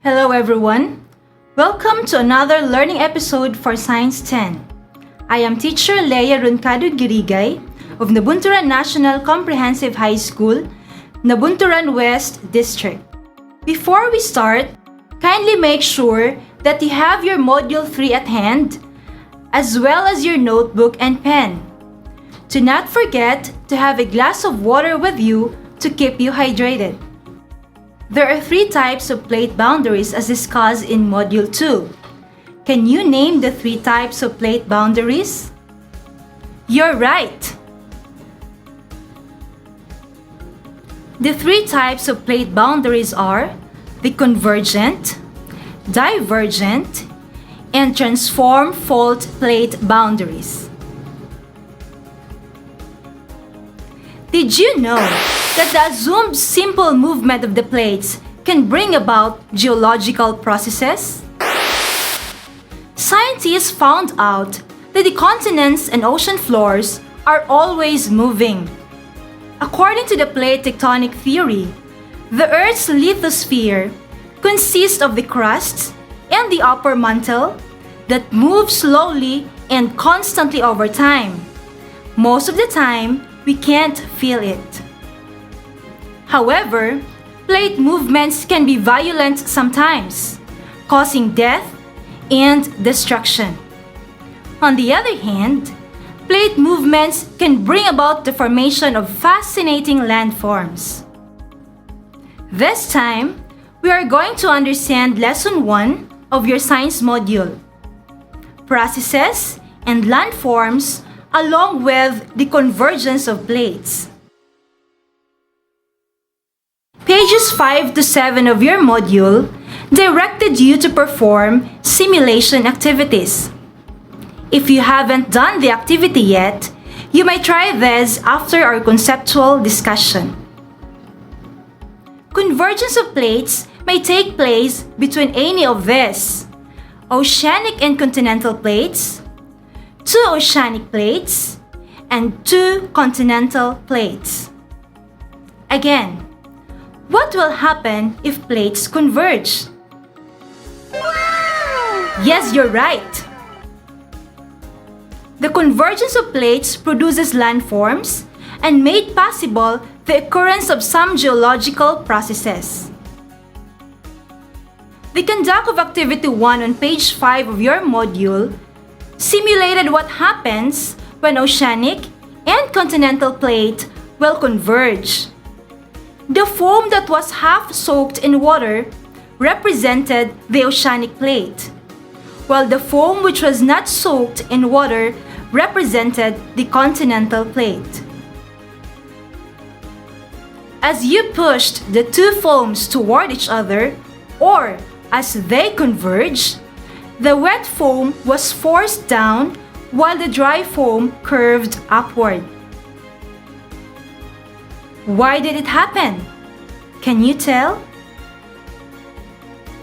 Hello everyone! Welcome to another learning episode for Science 10. I am teacher Leah Guirigay of Nabunturan National Comprehensive High School, Nabunturan West District. Before we start, kindly make sure that you have your Module 3 at hand, as well as your notebook and pen. Do not forget to have a glass of water with you to keep you hydrated. There are 3 types of plate boundaries as discussed in Module 2. Can you name the 3 types of plate boundaries? You're right! The 3 types of plate boundaries are the convergent, divergent, and transform fault plate boundaries. Did you know that the assumed simple movement of the plates can bring about geological processes? Scientists found out that the continents and ocean floors are always moving. According to the plate tectonic theory, the Earth's lithosphere consists of the crust and the upper mantle that move slowly and constantly over time. Most of the time, we can't feel it. However, plate movements can be violent sometimes, causing death and destruction. On the other hand, plate movements can bring about the formation of fascinating landforms. This time, we are going to understand Lesson 1 of your science module, processes and landforms along with the convergence of plates. Pages 5 to 7 of your module directed you to perform simulation activities. If you haven't done the activity yet, you may try this after our conceptual discussion. Convergence of plates may take place between any of these: oceanic and continental plates, 2 oceanic plates, and 2 continental plates. Again, what will happen if plates converge? Wow! Yes, you're right! The convergence of plates produces landforms and made possible the occurrence of some geological processes. The conduct of Activity 1 on page 5 of your module simulated what happens when oceanic and continental plate will converge. The foam that was half soaked in water represented the oceanic plate, while the foam which was not soaked in water represented the continental plate. As you pushed the 2 foams toward each other, or as they converged, the wet foam was forced down while the dry foam curved upward. Why did it happen? Can you tell?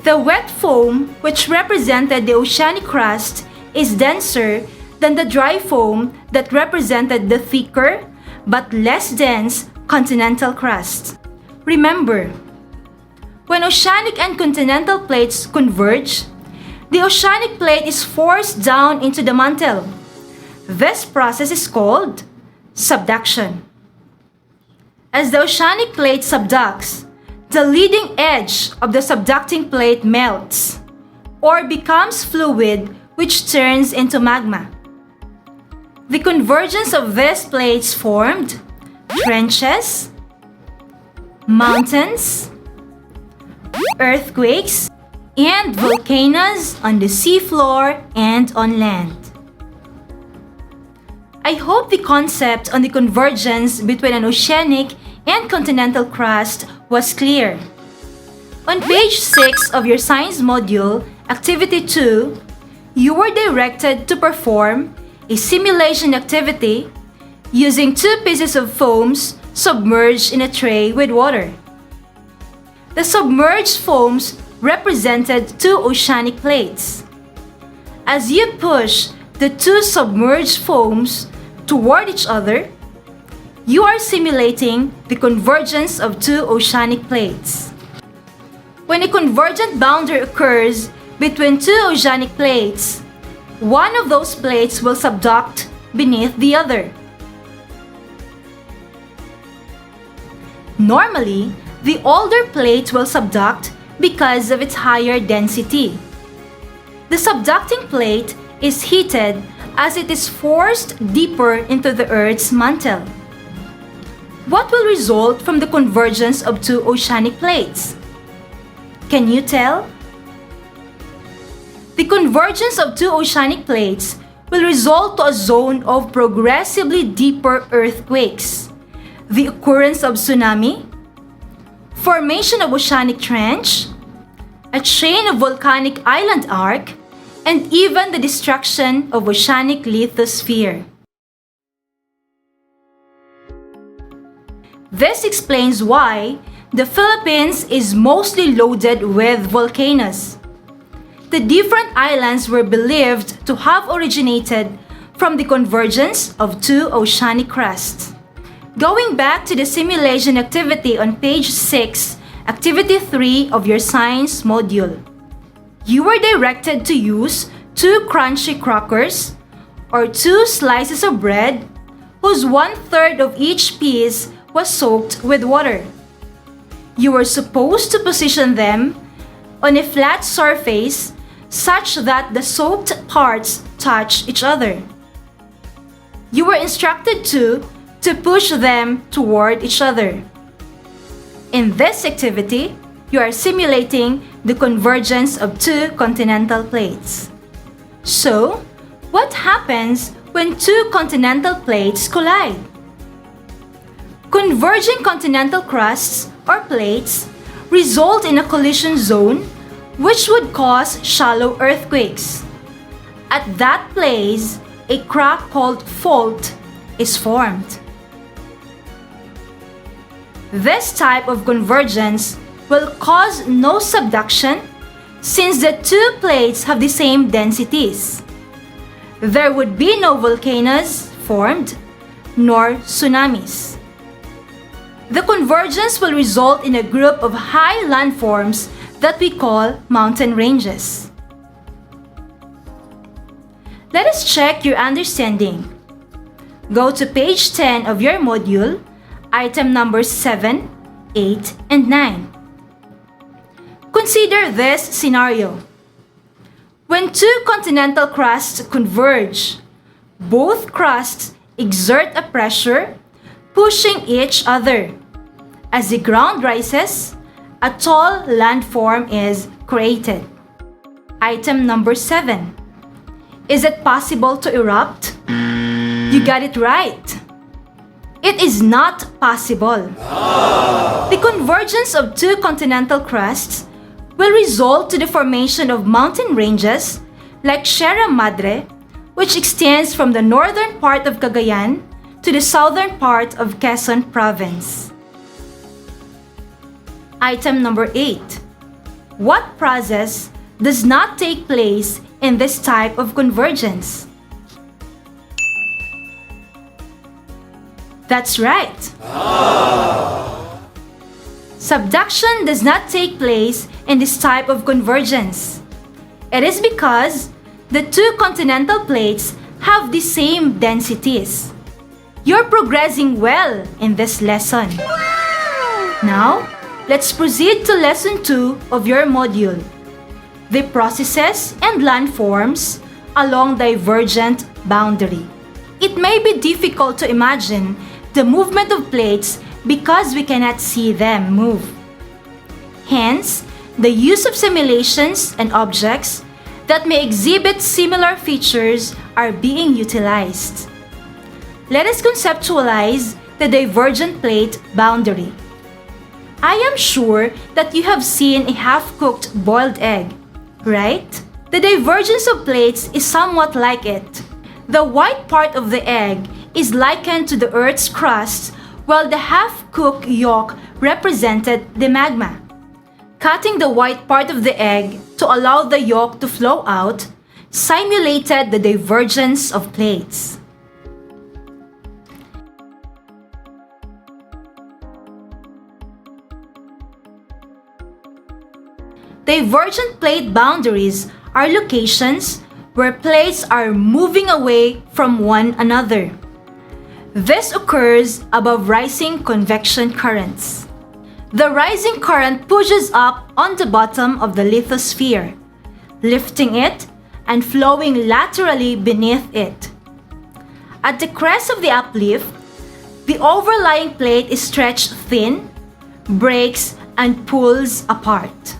The wet foam, which represented the oceanic crust, is denser than the dry foam that represented the thicker but less dense continental crust. Remember, when oceanic and continental plates converge, the oceanic plate is forced down into the mantle. This process is called subduction. As the oceanic plate subducts, the leading edge of the subducting plate melts or becomes fluid, which turns into magma. The convergence of these plates formed trenches, mountains, earthquakes, and volcanoes on the seafloor and on land. I hope the concept on the convergence between an oceanic and continental crust was clear. On page 6 of your science module, Activity 2, you were directed to perform a simulation activity using 2 pieces of foams submerged in a tray with water. The submerged foams represented 2 oceanic plates. As you push the 2 submerged foams toward each other, you are simulating the convergence of 2 oceanic plates. When a convergent boundary occurs between two oceanic plates, one of those plates will subduct beneath the other. Normally, the older plate will subduct because of its higher density. The subducting plate is heated as it is forced deeper into the Earth's mantle. What will result from the convergence of two oceanic plates? Can you tell? The convergence of two oceanic plates will result to a zone of progressively deeper earthquakes, the occurrence of tsunami, formation of oceanic trench, a chain of volcanic island arc, and even the destruction of oceanic lithosphere. This explains why the Philippines is mostly loaded with volcanoes. The different islands were believed to have originated from the convergence of two oceanic crusts. Going back to the simulation activity on page 6, activity 3 of your science module. You were directed to use 2 crunchy crackers or 2 slices of bread whose 1/3 of each piece was soaked with water. You were supposed to position them on a flat surface such that the soaked parts touch each other. You were instructed to push them toward each other. In this activity, you are simulating the convergence of two continental plates. So, what happens when two continental plates collide? Converging continental crusts or plates result in a collision zone which would cause shallow earthquakes. At that place, a crack called fault is formed. This type of convergence will cause no subduction since the two plates have the same densities. There would be no volcanoes formed, nor tsunamis. The convergence will result in a group of high landforms that we call mountain ranges. Let us check your understanding. Go to page 10 of your module, item numbers 7, 8, and 9. Consider this scenario. When two continental crusts converge, both crusts exert a pressure, pushing each other. As the ground rises, a tall landform is created. Item number 7. Is it possible to erupt? You got it right. It is not possible. The convergence of two continental crusts will result to the formation of mountain ranges like Sierra Madre, which extends from the northern part of Cagayan to the southern part of Quezon Province. Item number 8. What process does not take place in this type of convergence? That's right. Subduction does not take place in this type of convergence. It is because the two continental plates have the same densities. You're progressing well in this lesson. Now, let's proceed to lesson 2 of your module. The processes and landforms along divergent boundary. It may be difficult to imagine the movement of plates because we cannot see them move. Hence, the use of simulations and objects that may exhibit similar features are being utilized. Let us conceptualize the divergent plate boundary. I am sure that you have seen a half-cooked boiled egg, right? The divergence of plates is somewhat like it. The white part of the egg is likened to the Earth's crust, while the half-cooked yolk represented the magma. Cutting the white part of the egg to allow the yolk to flow out simulated the divergence of plates. Divergent plate boundaries are locations where plates are moving away from one another. This occurs above rising convection currents. The rising current pushes up on the bottom of the lithosphere, lifting it and flowing laterally beneath it. At the crest of the uplift, the overlying plate is stretched thin, breaks, and pulls apart.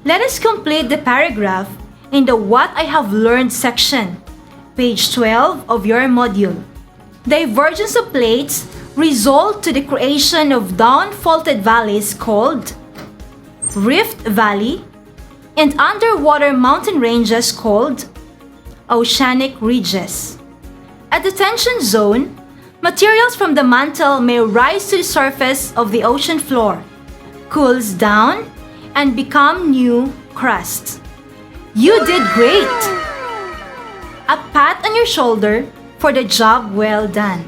Let us complete the paragraph in the What I Have Learned section, page 12 of your module. Divergence of plates result to the creation of down-faulted valleys called Rift Valley and underwater mountain ranges called oceanic ridges. At the tension zone, materials from the mantle may rise to the surface of the ocean floor, cools down, and become new crust. You did great! A pat on your shoulder for the job well done.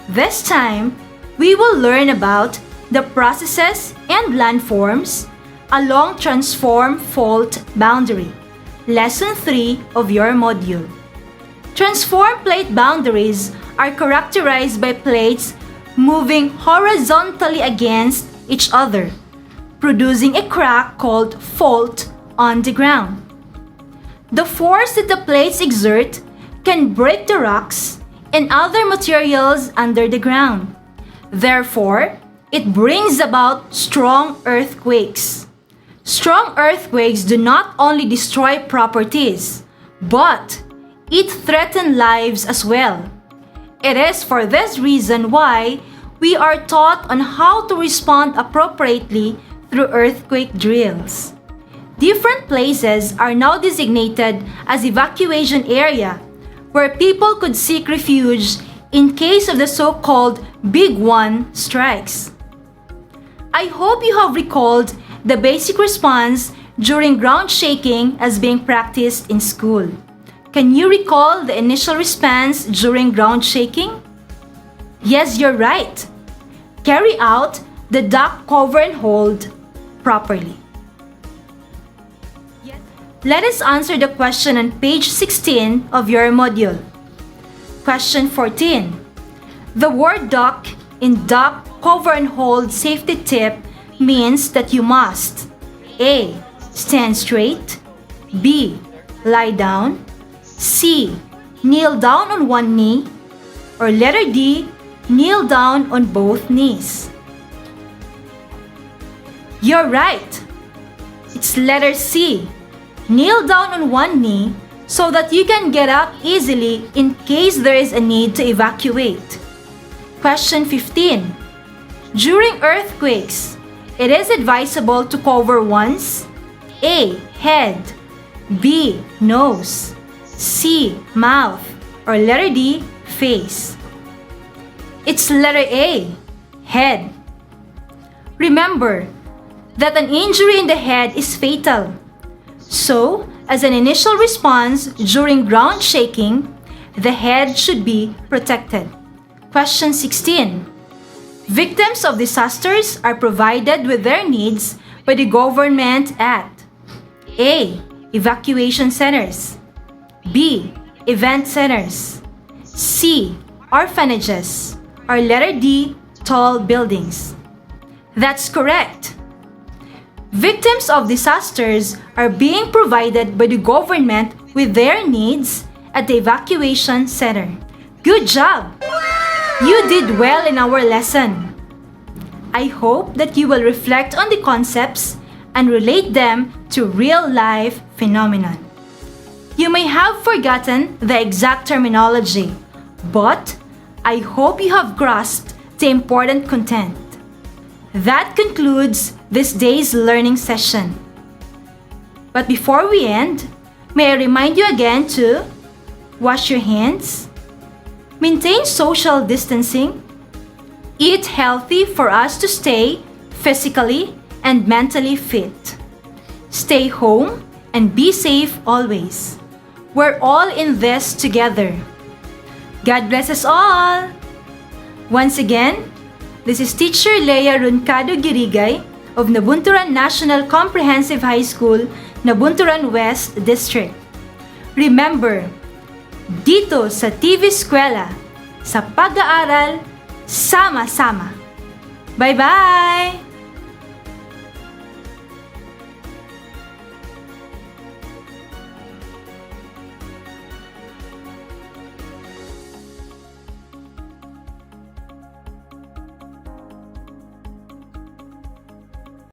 This time, we will learn about the processes and landforms along transform fault boundary, lesson 3 of your module. Transform plate boundaries are characterized by plates moving horizontally against each other, producing a crack called fault on the ground. The force that the plates exert can break the rocks and other materials under the ground. Therefore, it brings about strong earthquakes. Strong earthquakes do not only destroy properties, but it threatens lives as well. It is for this reason why we are taught on how to respond appropriately through earthquake drills. Different places are now designated as evacuation area where people could seek refuge in case of the so-called Big One strikes. I hope you have recalled the basic response during ground shaking as being practiced in school. Can you recall the initial response during ground shaking? Yes, you're right. Carry out the duck cover and hold properly. Let us answer the question on page 16 of your module. Question 14. The word duck in duck cover and hold safety tip means that you must A. Stand straight, B. Lie down, C. Kneel down on one knee, or letter D. Kneel down on both knees. You're right. It's letter C. Kneel down on one knee so that you can get up easily in case there is a need to evacuate. Question 15. During earthquakes, it is advisable to cover one's A. Head, B. Nose, C. Mouth, or letter D. Face. It's letter A. Head. Remember that an injury in the head is fatal. So, as an initial response during ground shaking, the head should be protected. Question 16. Victims of disasters are provided with their needs by the government at A. Evacuation centers, B. Event centers, C. Orphanages, or letter D. Tall buildings. That's correct. Victims of disasters are being provided by the government with their needs at the evacuation center. Good job! You did well in our lesson. I hope that you will reflect on the concepts and relate them to real-life phenomenon. You may have forgotten the exact terminology, but I hope you have grasped the important content. That concludes this day's learning session. But before we end, may I remind you again to wash your hands, maintain social distancing, eat healthy for us to stay physically and mentally fit. Stay home and be safe always. We're all in this together. God bless us all! Once again, this is Teacher Leah Guirigay of Nabunturan National Comprehensive High School, Nabunturan West District. Remember, dito sa TV Eskwela, sa pag-aaral, sama-sama. Bye-bye!